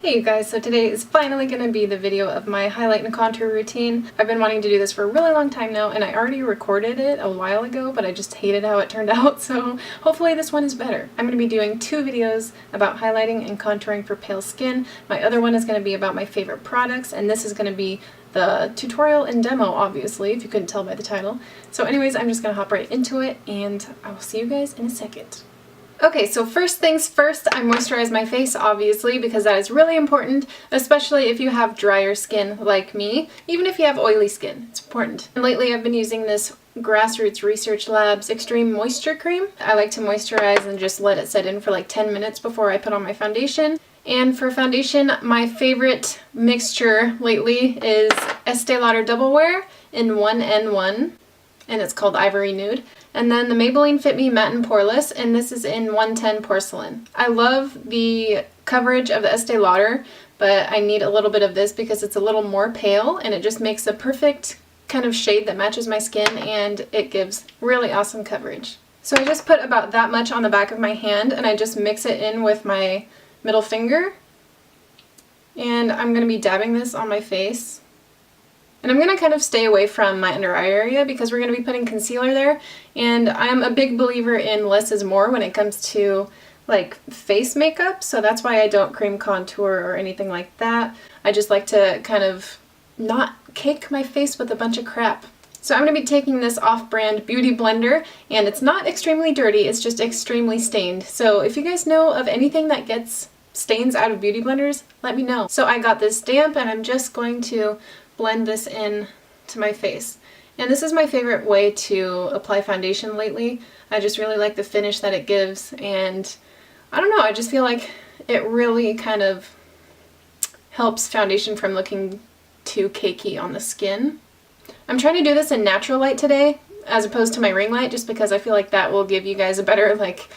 Hey you guys, so today is finally going to be the video of my highlight and contour routine. I've been wanting to do this for a really long time now, and I already recorded it a while ago, but I just hated how it turned out, so hopefully this one is better. I'm going to be doing two videos about highlighting and contouring for pale skin. My other one is going to be about my favorite products, and this is going to be the tutorial and demo, obviously, if you couldn't tell by the title. So anyways, I'm just going to hop right into it, and I will see you guys in a second. Okay, so first things first, I moisturize my face, obviously, because that is really important, especially if you have drier skin like me, even if you have oily skin, it's important. And lately I've been using this Grassroots Research Labs Extreme Moisture Cream. I like to moisturize and just let it set in for like 10 minutes before I put on my foundation. And for foundation, my favorite mixture lately is Estee Lauder Double Wear in 1N1, and it's called Ivory Nude. And then the Maybelline Fit Me Matte and Poreless, and this is in 110 Porcelain. I love the coverage of the Estee Lauder, but I need a little bit of this because it's a little more pale, and it just makes a perfect kind of shade that matches my skin, and it gives really awesome coverage. So I just put about that much on the back of my hand, and I just mix it in with my middle finger. And I'm going to be dabbing this on my face. And I'm going to kind of stay away from my under eye area because we're going to be putting concealer there, and I'm a big believer in less is more when it comes to like face makeup, so that's why I don't cream contour or anything like that. I just like to kind of not cake my face with a bunch of crap. So I'm going to be taking this off-brand beauty blender, and it's not extremely dirty, it's just extremely stained. So if you guys know of anything that gets stains out of beauty blenders, let me know. So I got this damp, and I'm just going to blend this in to my face. And this is my favorite way to apply foundation lately. I just really like the finish that it gives, and I don't know, I just feel like it really kind of helps foundation from looking too cakey on the skin. I'm trying to do this in natural light today as opposed to my ring light, just because I feel like that will give you guys a better, like,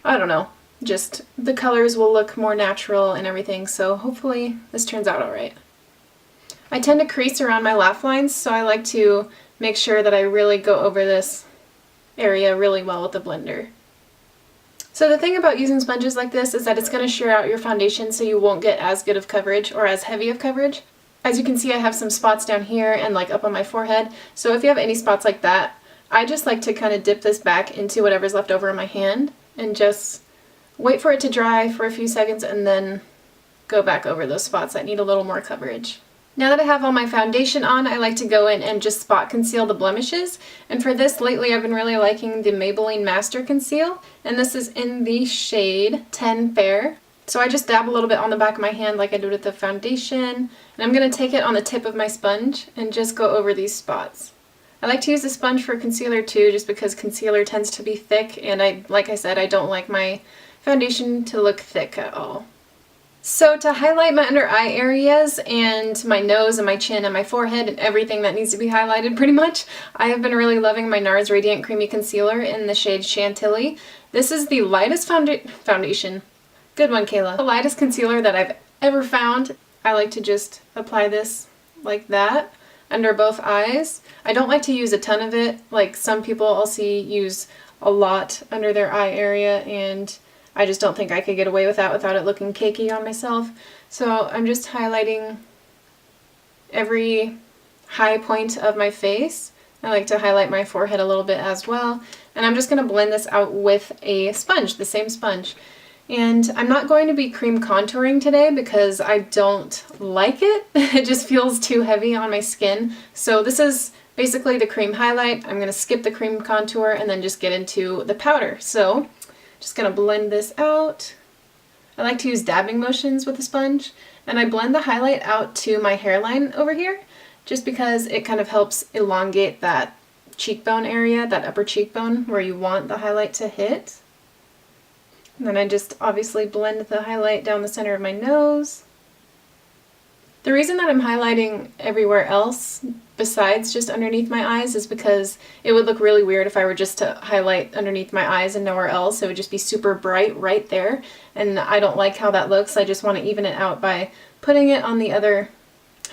I don't know, just the colors will look more natural and everything, so hopefully this turns out alright. I tend to crease around my laugh lines, so I like to make sure that I really go over this area really well with the blender. So the thing about using sponges like this is that it's going to shear out your foundation so you won't get as good of coverage or as heavy of coverage. As you can see, I have some spots down here and like up on my forehead, so if you have any spots like that, I just like to kind of dip this back into whatever's left over in my hand and just wait for it to dry for a few seconds and then go back over those spots that need a little more coverage. Now that I have all my foundation on, I like to go in and just spot conceal the blemishes. And for this, lately I've been really liking the Maybelline Master Conceal. And this is in the shade 10 Fair. So I just dab a little bit on the back of my hand like I did with the foundation. And I'm going to take it on the tip of my sponge and just go over these spots. I like to use the sponge for concealer too, just because concealer tends to be thick. And like I said, I don't like my foundation to look thick at all. So to highlight my under eye areas and my nose and my chin and my forehead and everything that needs to be highlighted pretty much, I have been really loving my NARS Radiant Creamy Concealer in the shade Chantilly. This is the lightest foundation. Good one, Kayla. The lightest concealer that I've ever found. I like to just apply this like that under both eyes. I don't like to use a ton of it. Like some people I'll see use a lot under their eye area, and I just don't think I could get away with that without it looking cakey on myself. So I'm just highlighting every high point of my face. I like to highlight my forehead a little bit as well. And I'm just going to blend this out with a sponge, the same sponge. And I'm not going to be cream contouring today because I don't like it. It just feels too heavy on my skin. So this is basically the cream highlight. I'm going to skip the cream contour and then just get into the powder. So just going to blend this out. I like to use dabbing motions with the sponge, and I blend the highlight out to my hairline over here just because it kind of helps elongate that cheekbone area, that upper cheekbone where you want the highlight to hit. And then I just obviously blend the highlight down the center of my nose. The reason that I'm highlighting everywhere else besides just underneath my eyes is because it would look really weird if I were just to highlight underneath my eyes and nowhere else. It would just be super bright right there, and I don't like how that looks. I just want to even it out by putting it on the other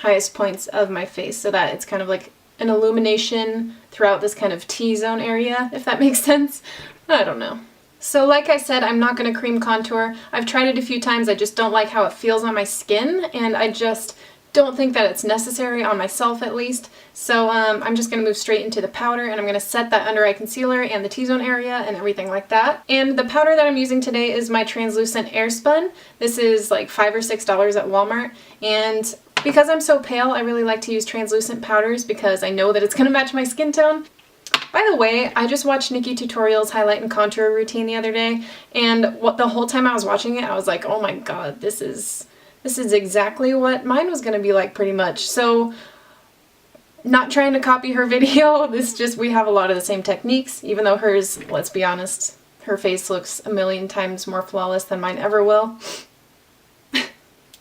highest points of my face so that it's kind of like an illumination throughout this kind of T-zone area, if that makes sense. I don't know. So like I said, I'm not going to cream contour. I've tried it a few times, I just don't like how it feels on my skin, and I just don't think that it's necessary on myself at least. So I'm just going to move straight into the powder, and I'm going to set that under eye concealer and the T-zone area and everything like that. And the powder that I'm using today is my translucent Airspun. This is like $5 or $6 at Walmart, and because I'm so pale, I really like to use translucent powders because I know that it's going to match my skin tone. By the way, I just watched Nikkie Tutorial's highlight and contour routine the other day, and the whole time I was watching it, I was like, oh my god, this is exactly what mine was going to be like pretty much. So, not trying to copy her video, we have a lot of the same techniques, even though hers, let's be honest, her face looks a million times more flawless than mine ever will.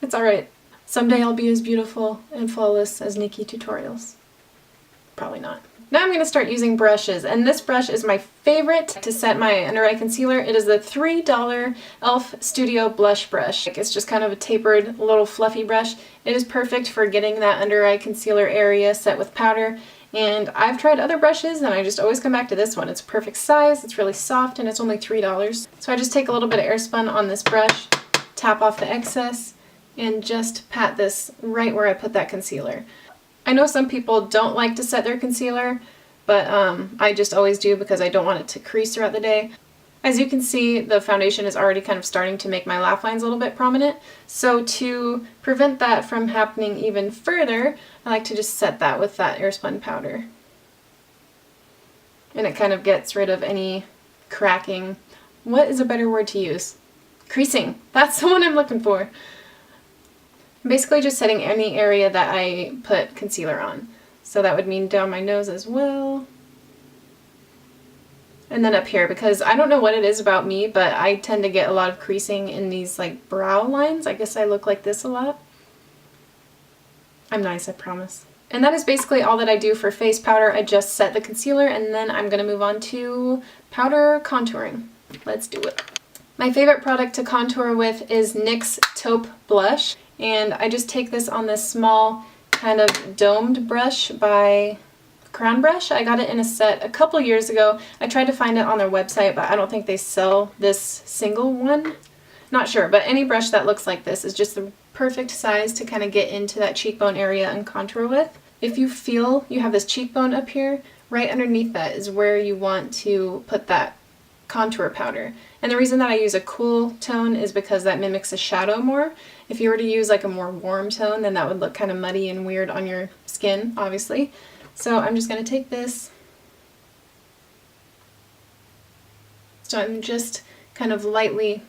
It's alright. Someday I'll be as beautiful and flawless as Nikkie Tutorials. Probably not. Now I'm going to start using brushes, and this brush is my favorite to set my under eye concealer. It is the $3 e.l.f. Studio Blush Brush. It's just kind of a tapered, little fluffy brush. It is perfect for getting that under eye concealer area set with powder, and I've tried other brushes and I just always come back to this one. It's perfect size, it's really soft, and it's only $3. So I just take a little bit of Airspun on this brush, tap off the excess, and just pat this right where I put that concealer. I know some people don't like to set their concealer, but I just always do because I don't want it to crease throughout the day. As you can see, the foundation is already kind of starting to make my laugh lines a little bit prominent, so to prevent that from happening even further, I like to just set that with that Airspun powder. And it kind of gets rid of any cracking. What is a better word to use? Creasing. That's the one I'm looking for. I'm basically just setting any area that I put concealer on. So that would mean down my nose as well. And then up here, because I don't know what it is about me, but I tend to get a lot of creasing in these like brow lines. I guess I look like this a lot. I'm nice, I promise. And that is basically all that I do for face powder. I just set the concealer, and then I'm going to move on to powder contouring. Let's do it. My favorite product to contour with is NYX Taupe Blush. And I just take this on this small kind of domed brush by Crown Brush. I got it in a set a couple years ago. I tried to find it on their website, but I don't think they sell this single one. Not sure, but any brush that looks like this is just the perfect size to kind of get into that cheekbone area and contour with. If you feel you have this cheekbone up here, right underneath that is where you want to put that contour powder. And the reason that I use a cool tone is because that mimics a shadow more. If you were to use like a more warm tone, then that would look kind of muddy and weird on your skin, obviously. So I'm just going to take this. So I'm just kind of lightly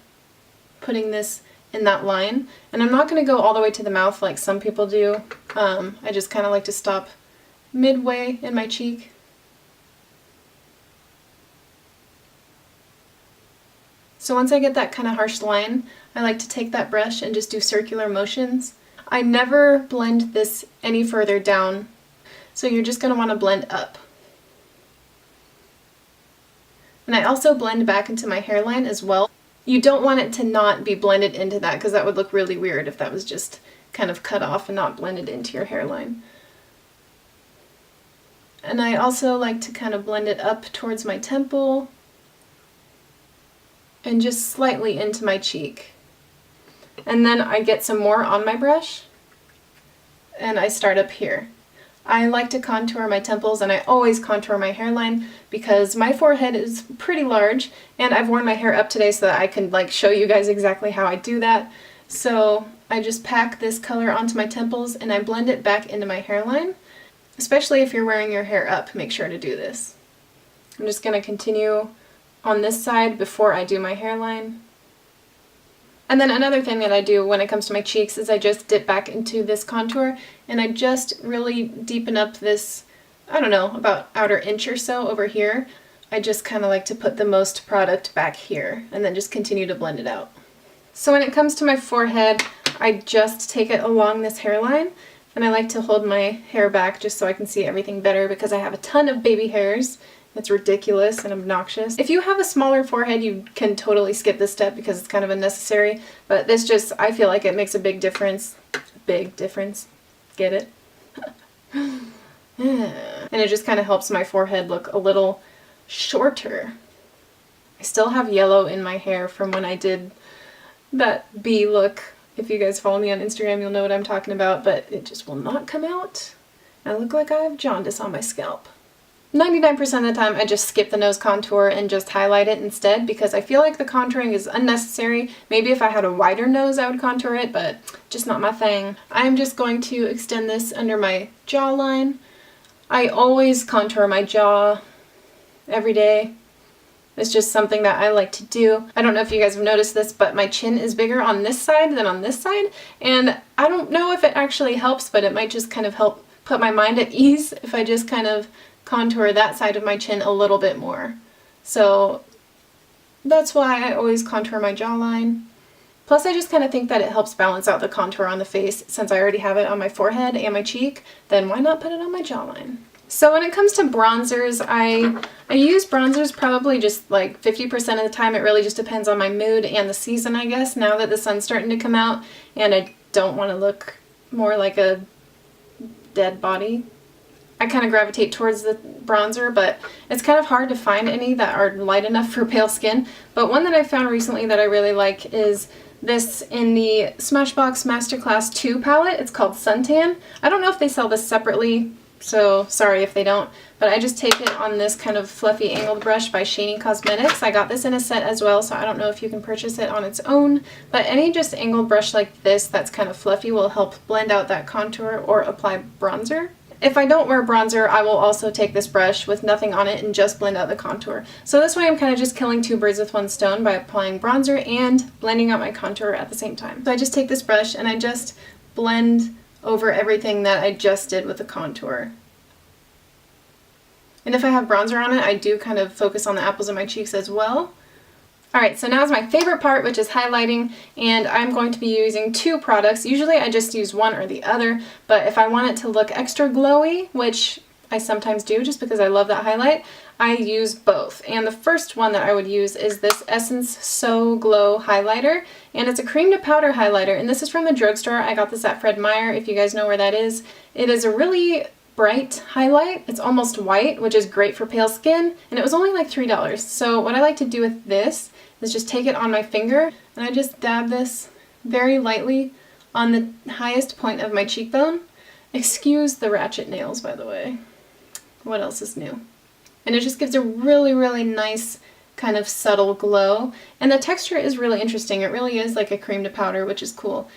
putting this in that line. And I'm not going to go all the way to the mouth like some people do. I just kind of like to stop midway in my cheek. So once I get that kind of harsh line, I like to take that brush and just do circular motions. I never blend this any further down, so you're just going to want to blend up. And I also blend back into my hairline as well. You don't want it to not be blended into that because that would look really weird if that was just kind of cut off and not blended into your hairline. And I also like to kind of blend it up towards my temple and just slightly into my cheek. And then I get some more on my brush and I start up here. I like to contour my temples, and I always contour my hairline because my forehead is pretty large, and I've worn my hair up today so that I can like show you guys exactly how I do that. So I just pack this color onto my temples and I blend it back into my hairline. Especially if you're wearing your hair up, make sure to do this. I'm just going to continue on this side before I do my hairline. And then another thing that I do when it comes to my cheeks is I just dip back into this contour and I just really deepen up this, I don't know, about outer inch or so over here. I just kind of like to put the most product back here and then just continue to blend it out. So when it comes to my forehead, I just take it along this hairline, and I like to hold my hair back just so I can see everything better because I have a ton of baby hairs. It's ridiculous and obnoxious. If you have a smaller forehead, you can totally skip this step because it's kind of unnecessary, but this just, I feel like it makes a big difference. Big difference. Get it? And it just kind of helps my forehead look a little shorter. I still have yellow in my hair from when I did that bee look. If you guys follow me on Instagram, you'll know what I'm talking about, but it just will not come out. I look like I have jaundice on my scalp. 99% of the time I just skip the nose contour and just highlight it instead because I feel like the contouring is unnecessary. Maybe if I had a wider nose I would contour it, but just not my thing. I'm just going to extend this under my jawline. I always contour my jaw every day. It's just something that I like to do. I don't know if you guys have noticed this, but my chin is bigger on this side than on this side, and I don't know if it actually helps, but it might just kind of help put my mind at ease if I just kind of contour that side of my chin a little bit more. So that's why I always contour my jawline. Plus I just kind of think that it helps balance out the contour on the face. Since I already have it on my forehead and my cheek, then why not put it on my jawline? So when it comes to bronzers, I use bronzers probably just like 50% of the time. It really just depends on my mood and the season, I guess, now that the sun's starting to come out and I don't want to look more like a dead body. I kind of gravitate towards the bronzer, but it's kind of hard to find any that are light enough for pale skin. But one that I found recently that I really like is this in the Smashbox Masterclass 2 palette. It's called Suntan. I don't know if they sell this separately, so sorry if they don't, but I just take it on this kind of fluffy angled brush by Shany Cosmetics. I got this in a set as well, so I don't know if you can purchase it on its own, but any just angled brush like this that's kind of fluffy will help blend out that contour or apply bronzer. If I don't wear bronzer, I will also take this brush with nothing on it and just blend out the contour. So this way I'm kind of just killing two birds with one stone by applying bronzer and blending out my contour at the same time. So I just take this brush and I just blend over everything that I just did with the contour. And if I have bronzer on it, I do kind of focus on the apples of my cheeks as well. Alright, so now is my favorite part, which is highlighting, and I'm going to be using two products. Usually I just use one or the other, but if I want it to look extra glowy, which I sometimes do just because I love that highlight, I use both. And the first one that I would use is this Essence So Glow highlighter, and it's a cream to powder highlighter, and this is from the drugstore. I got this at Fred Meyer, if you guys know where that is. It is a really bright highlight. It's almost white, which is great for pale skin, and it was only like $3. So what I like to do with this is just take it on my finger and I just dab this very lightly on the highest point of my cheekbone. Excuse the ratchet nails, by the way. What else is new? And it just gives a really, really nice kind of subtle glow. And the texture is really interesting. It really is like a cream to powder, which is cool.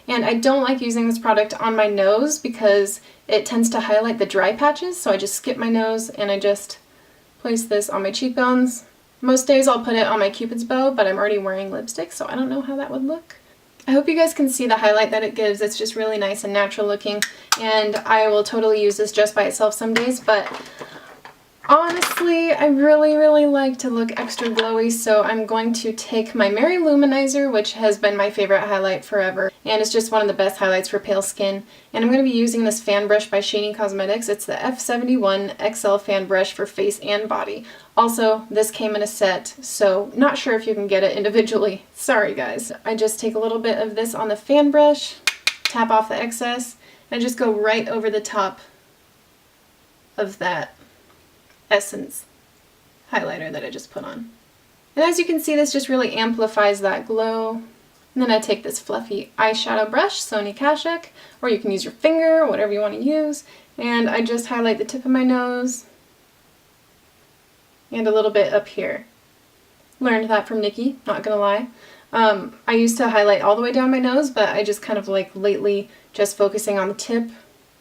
And I don't like using this product on my nose because it tends to highlight the dry patches, so I just skip my nose and I just place this on my cheekbones. Most days I'll put it on my Cupid's bow, but I'm already wearing lipstick, so I don't know how that would look. I hope you guys can see the highlight that it gives. It's just really nice and natural looking, and I will totally use this just by itself some days, but honestly, I really, really like to look extra glowy, so I'm going to take my Mary Luminizer, which has been my favorite highlight forever, and it's just one of the best highlights for pale skin. And I'm going to be using this fan brush by Shany Cosmetics. It's the F71 XL fan brush for face and body. Also, this came in a set, so not sure if you can get it individually. Sorry guys. I just take a little bit of this on the fan brush, tap off the excess, and just go right over the top of that Essence highlighter that I just put on. And as you can see, this just really amplifies that glow. And then I take this fluffy eyeshadow brush, Sony Kashuk, or you can use your finger, whatever you want to use, and I just highlight the tip of my nose and a little bit up here. Learned that from Nikki, not gonna lie. I used to highlight all the way down my nose, but I just kind of like lately just focusing on the tip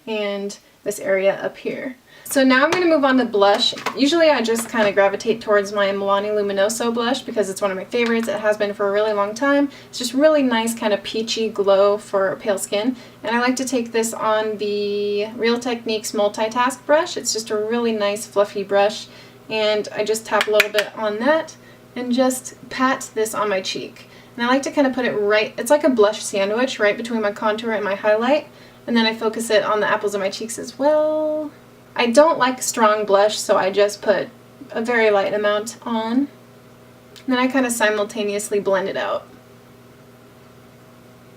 and this area up here. So now I'm going to move on to blush. Usually I just kind of gravitate towards my Milani Luminoso blush because it's one of my favorites. It has been for a really long time. It's just really nice kind of peachy glow for pale skin. And I like to take this on the Real Techniques Multitask brush. It's just a really nice fluffy brush. And I just tap a little bit on that and just pat this on my cheek. And I like to kind of put it right, it's like a blush sandwich right between my contour and my highlight. And then I focus it on the apples of my cheeks as well. I don't like strong blush, so I just put a very light amount on. And then I kind of simultaneously blend it out.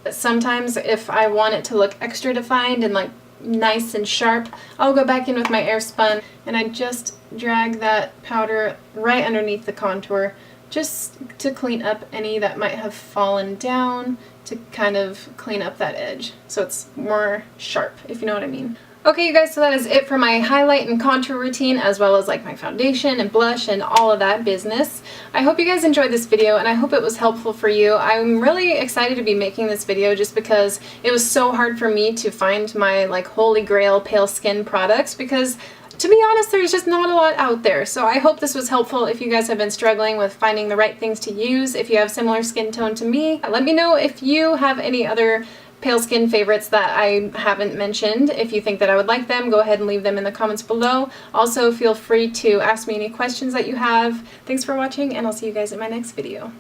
But sometimes if I want it to look extra defined and like nice and sharp, I'll go back in with my Airspun and I just drag that powder right underneath the contour just to clean up any that might have fallen down, to kind of clean up that edge so it's more sharp, if you know what I mean. Okay, you guys, so that is it for my highlight and contour routine, as well as like my foundation and blush and all of that business. I hope you guys enjoyed this video, and I hope it was helpful for you. I'm really excited to be making this video just because it was so hard for me to find my like holy grail pale skin products, because to be honest, there's just not a lot out there. So I hope this was helpful if you guys have been struggling with finding the right things to use. If you have similar skin tone to me, let me know if you have any other pale skin favorites that I haven't mentioned. If you think that I would like them, go ahead and leave them in the comments below. Also, feel free to ask me any questions that you have. Thanks for watching, and I'll see you guys in my next video.